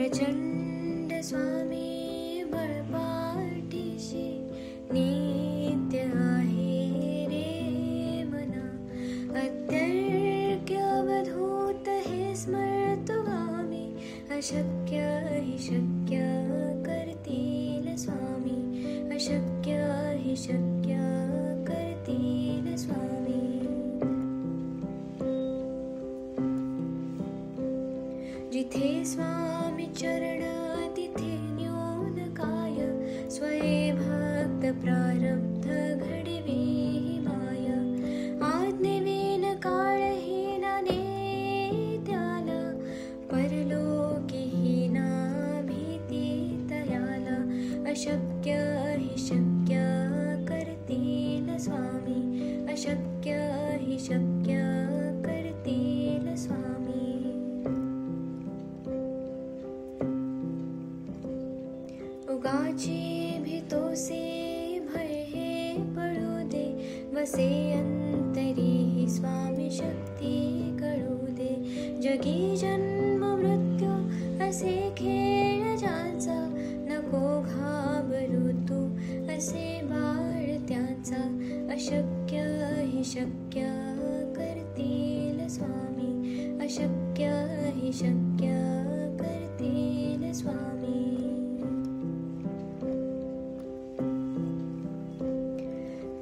प्रचंड स्वामी बळपाठीशी नित्य आहे रे मना. अत्यर्क्य अवधूत हे स्मरतो गामी. अशक्य हि शक्य करतील स्वामी. अशक्य हि शक्य करतील स्वामी. जिथे स्वामी चरण तिथे न्यून काय. स्वये भक्त प्रारब्ध घडवी माय. आज्ञेविन काळहीना नेत्याला. परलोकीहीना भीती तयाला. अशक्य हि शक्य करतील स्वामी. अशक्य हि शक्य करतील स्वामी. उगाची भीतोसे भय हे पळू दे. वसे अंतरी ही स्वामी शक्ती कळू दे. जगी जन्म मृत्यू असे खेळ ज्याचा. नको घाबरू तू असे बाळ त्याचा. अशक्य हि शक्य करतील स्वामी. अशक्य हि शक्य करतील स्वामी.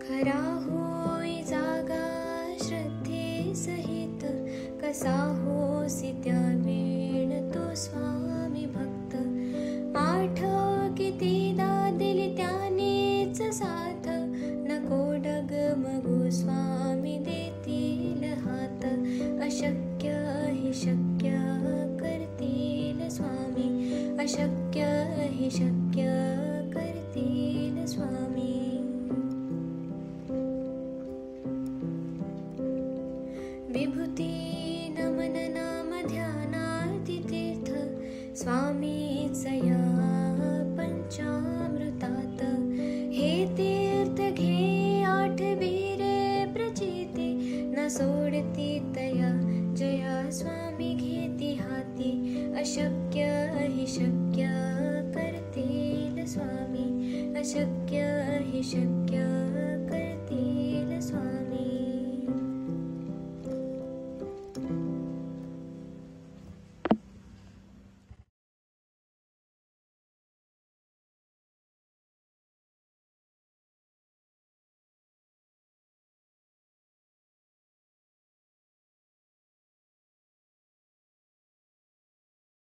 खरा होई जागा श्रद्धे सहित. कसा होसी त्या वेळ तो स्वामी भक्त. आठव कितीदा दिली त्यानेच साथ. नको डगमगू स्वामी देतील हात. अशक्य हि शक्य करतील स्वामी. अशक्य हि शक्य करतील स्वामी. विभूती नमन नाम ध्यानार्ती तीर्थ. स्वामीच या पंचामृतात. हे तीर्थ घे आठवी रे प्रचिती. न सोडती तया जया स्वामी घेती हाती. अशक्य हि शक्य करतील स्वामी. अशक्य हि शक्य